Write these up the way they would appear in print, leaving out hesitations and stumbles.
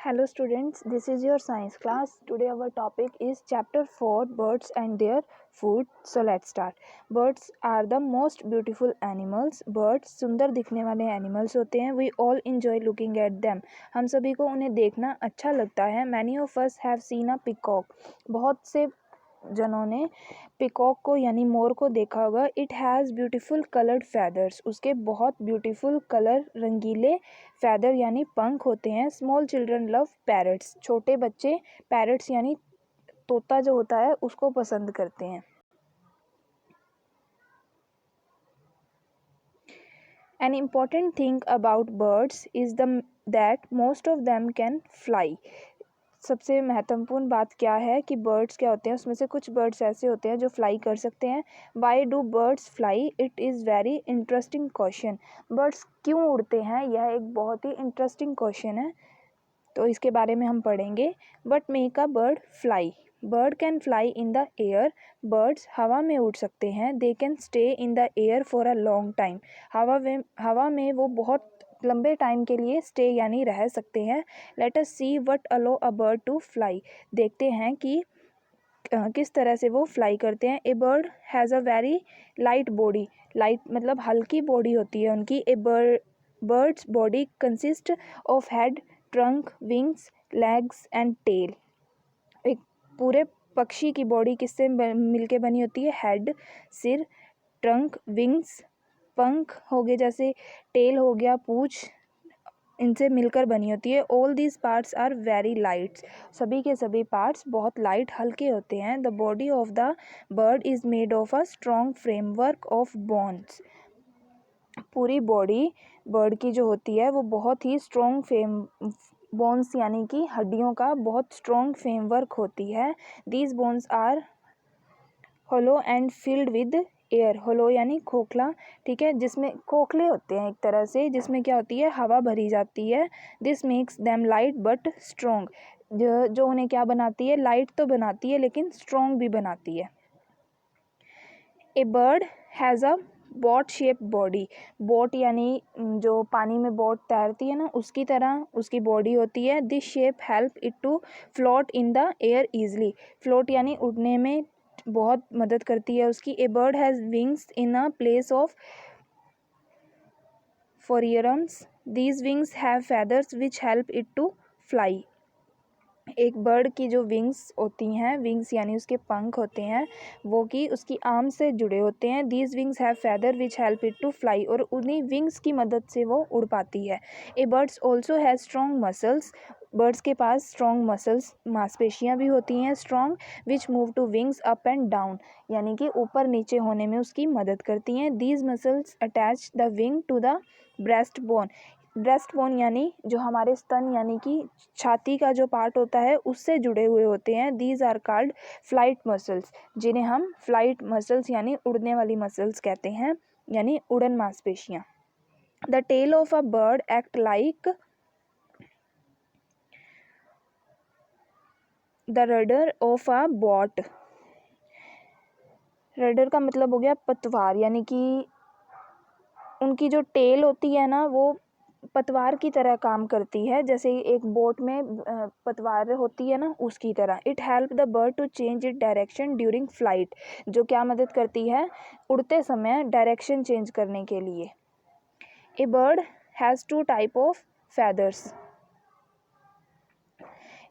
Hello students, this is your science class. Today our topic is chapter 4 birds and their food. So let's start. Birds are the most beautiful animals. Birds सुंदर दिखने वाले animals होते हैं. We all enjoy looking at them. हम सभी को उन्हें देखना अच्छा लगता है. Many of us have seen a peacock. बहुत से जनों ने पिकॉक को यानी मोर को देखा होगा. It has beautiful coloured feathers. उसके बहुत ब्यूटीफुल कलर रंगीले फैदर यानी पंख होते हैं. Small children love parrots. छोटे बच्चे पैरट्स यानी तोता जो होता है उसको पसंद करते हैं. An important thing about birds is that most of them can fly. सबसे महत्वपूर्ण बात क्या है कि बर्ड्स क्या होते हैं, उसमें से कुछ बर्ड्स ऐसे होते हैं जो फ्लाई कर सकते हैं. Why do birds fly? It is very interesting question. Birds क्यों उड़ते हैं, यह एक बहुत ही इंटरेस्टिंग क्वेश्चन है, तो इसके बारे में हम पढ़ेंगे. But make a bird fly. Bird can fly in the air. Birds हवा में उड़ सकते हैं. They can stay in the air for a long time. हवा में वो बहुत लंबे टाइम के लिए स्टे यानी रह सकते हैं. Let us see what allow a bird to fly. देखते हैं कि किस तरह से वो फ्लाई करते हैं. A bird has a very light body. Light मतलब हल्की बॉडी होती है उनकी. A bird's body consist of head, trunk, wings, legs and tail. एक पूरे पक्षी की बॉडी किससे मिलके बनी होती है? हेड सिर, ट्रंक विंग्स पंख हो गए, जैसे टेल हो गया पूंछ, इनसे मिलकर बनी होती है. All these parts are very light. सभी के सभी पार्ट्स बहुत लाइट हल्के होते हैं. The body of the bird is made of a strong framework of bones. पूरी बॉडी बर्ड की जो होती है वो बहुत ही स्ट्रॉन्ग बोन्स यानी कि हड्डियों का बहुत स्ट्रॉन्ग फ्रेमवर्क होती है. These bones are hollow and filled with air. Hollow यानी खोखला, ठीक है, जिसमें खोखले होते हैं एक तरह से, जिसमें क्या होती है? हवा भरी जाती है. This makes them light but strong. जो उन्हें क्या बनाती है? लाइट तो बनाती है लेकिन स्ट्रॉन्ग भी बनाती है. A bird has a boat shape body. Boat यानी जो पानी में बोट तैरती है ना, उसकी तरह उसकी बॉडी होती है. This shape help it to float in the air easily. Float यानी उड़ने में बहुत मदद करती है उसकी. A bird has wings in a place of forearms. These wings have feathers which help it to fly. एक बर्ड की जो विंग्स होती हैं, विंग्स यानी उसके पंख होते हैं, वो कि उसकी आर्म से जुड़े होते हैं. These wings have feather which help it to fly. और उन्हीं विंग्स की मदद से वो उड़ पाती है. A birds also has strong muscles. Birds के पास स्ट्रॉन्ग मसल्स मांसपेशियाँ भी होती हैं strong, which move two wings up and down, यानी कि ऊपर नीचे होने में उसकी मदद करती हैं. These muscles attach the wing to the breast bone. Breast bone यानी जो हमारे स्तन यानी कि छाती का जो पार्ट होता है उससे जुड़े हुए होते हैं. These are called flight muscles, जिन्हें हम फ्लाइट मसल्स यानी उड़ने वाली मसल्स कहते हैं, यानी उड़न मांसपेशियां. The tail of a bird act like the rudder of a boat. Rudder का मतलब हो गया पतवार, यानी कि उनकी जो टेल होती है ना वो पतवार की तरह काम करती है, जैसे एक बोट में पतवार होती है ना, उसकी तरह. It help the bird to change it direction during flight. जो क्या मदद करती है? उड़ते समय डायरेक्शन चेंज करने के लिए. A bird has two type of feathers.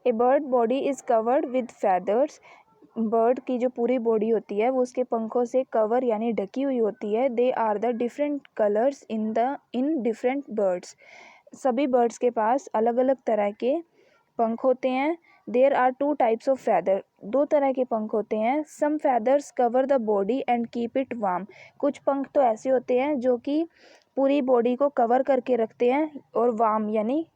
A bird body is covered with feathers. Bird की जो पूरी बॉडी होती है वो उसके पंखों से कवर यानी ढकी हुई होती है. They are the different colours in different birds. सभी बर्ड्स के पास अलग अलग तरह के पंख होते हैं. There are two types of feather. दो तरह के पंख होते हैं. Some feathers cover the body and keep it warm. कुछ पंख तो ऐसे होते हैं जो कि पूरी बॉडी को कवर करके रखते हैं और वार्म यानी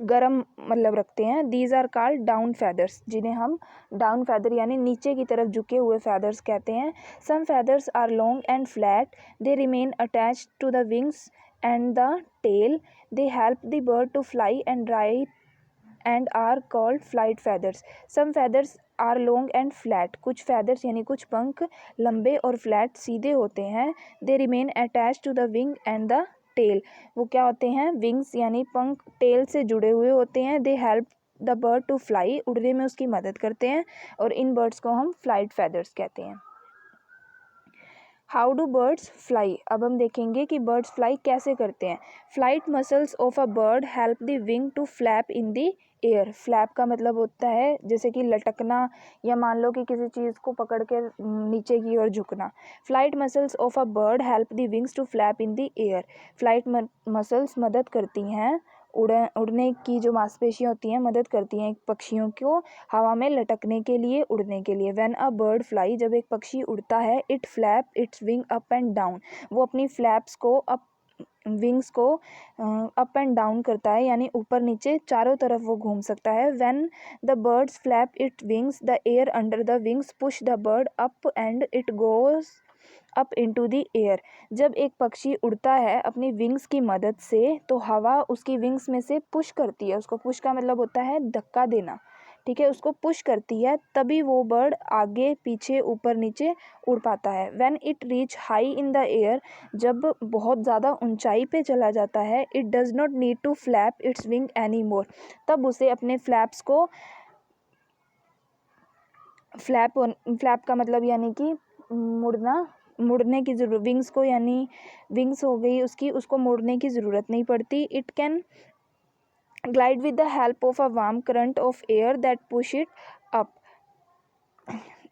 गरम मतलब रखते हैं. These are called down feathers, जिन्हें हम डाउन फैदर यानी नीचे की तरफ झुके हुए फैदर्स कहते हैं. Some feathers are long and flat. They remain attached to the wings and the tail. They help the bird to fly and dry and are called flight feathers. Some feathers are long and flat. कुछ feathers यानी कुछ पंख लंबे और flat सीधे होते हैं. They remain attach to the wing and the tail, वो क्या होते हैं, विंग्स यानी पंख टेल से जुड़े हुए होते हैं। They help the bird to fly, उड़ने में उसकी मदद करते हैं, और इन बर्ड्स को हम फ्लाइट फेदर्स कहते हैं। हाउ डू बर्ड्स फ्लाई, अब हम देखेंगे कि बर्ड्स फ्लाई कैसे करते हैं। Flight muscles of a bird help the wing to flap in the air. Flap का मतलब होता है जैसे कि लटकना, या मान लो कि किसी चीज़ को पकड़ के नीचे की ओर झुकना। Flight muscles of a bird help the wings to flap in the air. Flight muscles मदद करती हैं, उड़ने की जो मांसपेशियाँ होती हैं मदद करती हैं पक्षियों को हवा में लटकने के लिए, उड़ने के लिए। व्हेन अ बर्ड फ्लाई, जब एक पक्षी उड़ता है, it flap its wing up and down, वो अपनी फ्लैप्स को विंग्स को अप एंड डाउन करता है, यानी ऊपर नीचे चारों तरफ वो घूम सकता है। When the birds flap it wings, the air under the wings push the bird up and it goes up into the air. जब एक पक्षी उड़ता है अपनी विंग्स की मदद से, तो हवा उसकी विंग्स में से पुश करती है, उसको पुश का मतलब होता है धक्का देना, ठीक है, उसको पुश करती है, तभी वो बर्ड आगे पीछे ऊपर नीचे उड़ पाता है। When it reach high in the air, जब बहुत ज़्यादा ऊंचाई पे चला जाता है, it does not need to flap its wing any more, तब उसे अपने फ्लैप्स को फ्लैप का मतलब यानी कि मुड़ने की ज़रूरत, विंग्स को, यानी विंग्स हो गई उसकी, उसको मोड़ने की ज़रूरत नहीं पड़ती। It can glide with the help of a warm current of air that push it up,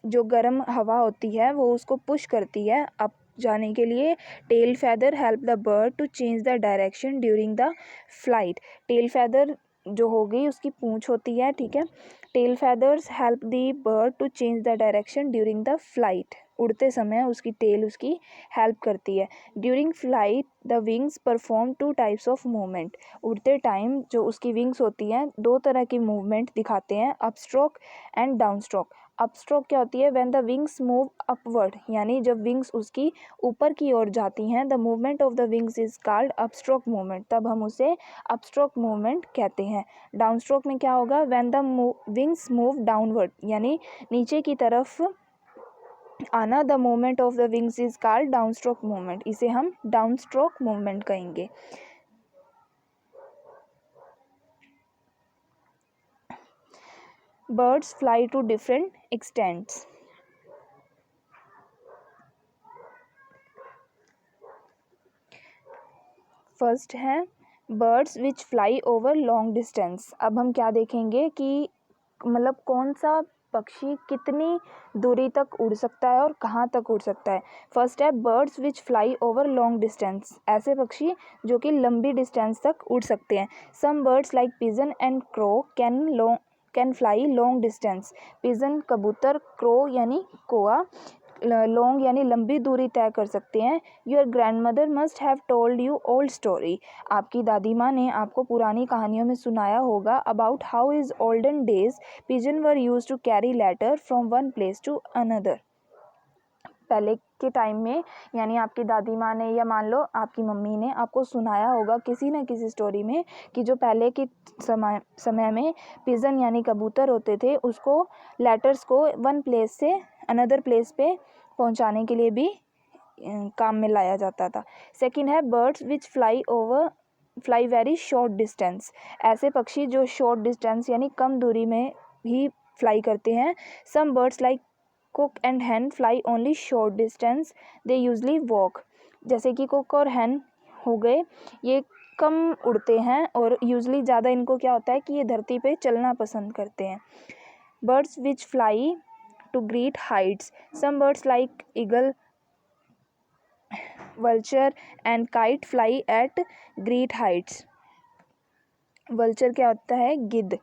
जो गर्म हवा होती है वो उसको पुश करती है अप जाने के लिए। Tail feather help the bird to change the direction during the flight. Tail feather जो हो गई उसकी पूंछ होती है, ठीक है। Tail feathers help the bird to change the direction during the flight, उड़ते समय उसकी टेल उसकी हेल्प करती है। During flight the wings perform two types of movement, उड़ते टाइम जो उसकी विंग्स होती हैं दो तरह की मूवमेंट दिखाते हैं, up stroke and down stroke. Up stroke क्या होती है, when the wings move upward, यानी जब विंग्स उसकी ऊपर की ओर जाती हैं, the movement of the wings is called up stroke movement, तब हम उसे अप स्ट्रोक मूवमेंट कहते हैं। डाउन स्ट्रोक में क्या होगा, when the wings move downward, यानी नीचे की तरफ आना, the movement of the wings is called down stroke movement, इसे हम डाउन स्ट्रोक मूवमेंट कहेंगे। Birds fly to different extents. First है birds which fly over long distance. अब हम क्या देखेंगे कि मतलब कौन सा पक्षी कितनी दूरी तक उड़ सकता है और कहाँ तक उड़ सकता है। फर्स्ट है birds which fly over long distance, ऐसे पक्षी जो कि लंबी डिस्टेंस तक उड़ सकते हैं। Some birds like pigeon and crow can fly long distance. Pigeon कबूतर, क्रो यानी कोआ लॉन्ग यानी लंबी दूरी तय कर सकते हैं। Your grand mother must have told you old story, आपकी दादी माँ ने आपको पुरानी कहानियों में सुनाया होगा, about how is olden days pigeon were use to carry letter from one place to another. पहले के टाइम में, यानी आपकी दादी माँ ने या मान लो आपकी मम्मी ने आपको सुनाया होगा किसी न किसी स्टोरी में कि जो पहले के समय में पिजन यानी कबूतर होते थे, उसको लेटर्स को वन प्लेस से अनदर प्लेस पे पहुंचाने के लिए भी काम में लाया जाता था। सेकंड है birds which fly very short distance, ऐसे पक्षी जो शॉर्ट डिस्टेंस यानी कम दूरी में ही फ्लाई करते हैं। Some birds like cook and hen fly only short distance, they usually walk, जैसे कि कुक और हैन हो गए, ये कम उड़ते हैं और यूजली ज़्यादा इनको क्या होता है कि ये धरती पे चलना पसंद करते हैं। Birds which fly to great heights, some birds like eagle, vulture and kite fly at great heights. Vulture क्या होता है, गिद्ध,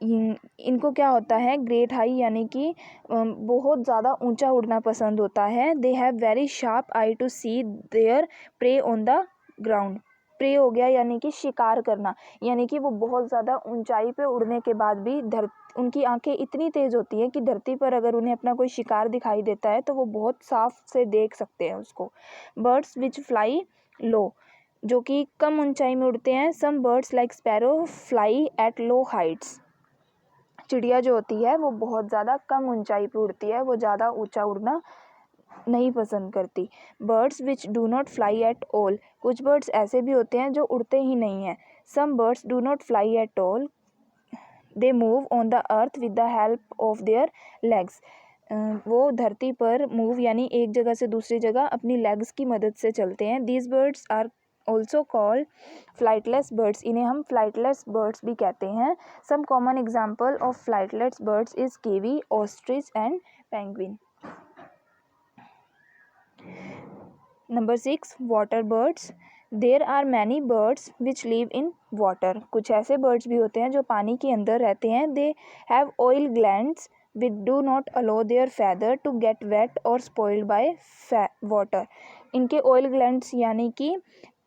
इनको क्या होता है ग्रेट हाई यानी कि बहुत ज़्यादा ऊंचा उड़ना पसंद होता है। They have very sharp eye to see their prey on the ground. Prey हो गया यानी कि शिकार करना, यानी कि वो बहुत ज़्यादा ऊंचाई पे उड़ने के बाद भी उनकी आंखें इतनी तेज़ होती हैं कि धरती पर अगर उन्हें अपना कोई शिकार दिखाई देता है तो वो बहुत साफ से देख सकते हैं उसको। बर्ड्स विच फ्लाई लो, जो कि कम ऊंचाई में उड़ते हैं। Some birds like sparrow fly at low heights, चिड़िया जो होती है वो बहुत ज़्यादा कम ऊंचाई पे उड़ती है, वो ज़्यादा ऊंचा उड़ना नहीं पसंद करती। Birds which do not fly at all, कुछ बर्ड्स ऐसे भी होते हैं जो उड़ते ही नहीं हैं। Some birds do not fly at all, they move on the earth with the help of their legs. वो धरती पर मूव यानी एक जगह से दूसरी जगह अपनी लेग्स की मदद से चलते हैं। These birds are also called flightless birds, इन्हें हम फ्लाइटलेस बर्ड्स भी कहते हैं। Some common example of flightless birds is kiwi, ostrich and penguin. Number 6, water birds. There are many birds which live in water, कुछ ऐसे birds भी होते हैं जो पानी के अंदर रहते हैं। They have oil glands which do not allow their feather to get wet और स्पॉइल्ड बाय वाटर। इनके ऑयल ग्लैंड्स यानी कि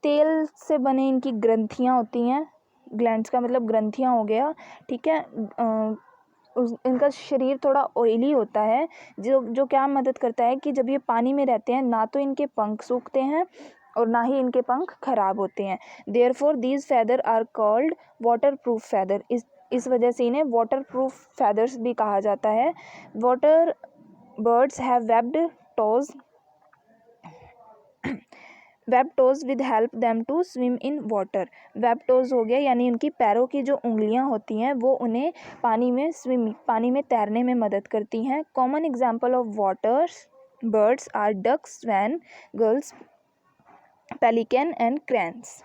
तेल से बने इनकी ग्रंथियाँ होती हैं। ग्लैंड्स का मतलब ग्रंथियाँ हो गया, ठीक है। इनका शरीर थोड़ा ऑयली होता है, जो क्या मदद करता है कि जब ये पानी में रहते हैं ना तो इनके पंख सूखते हैं और ना ही इनके पंख खराब होते हैं। Therefore these feather are called water proof feather, इस वजह से इन्हें वाटर प्रूफ फैदर्स भी कहा जाता है। Water birds have webbed toes, web toes with help them to swim in water. Web toes हो गया यानी उनकी पैरों की जो उंगलियां होती हैं वो उन्हें पानी में तैरने में मदद करती हैं। Common example of water birds are ducks, swan, gulls, pelican and क्रैंस।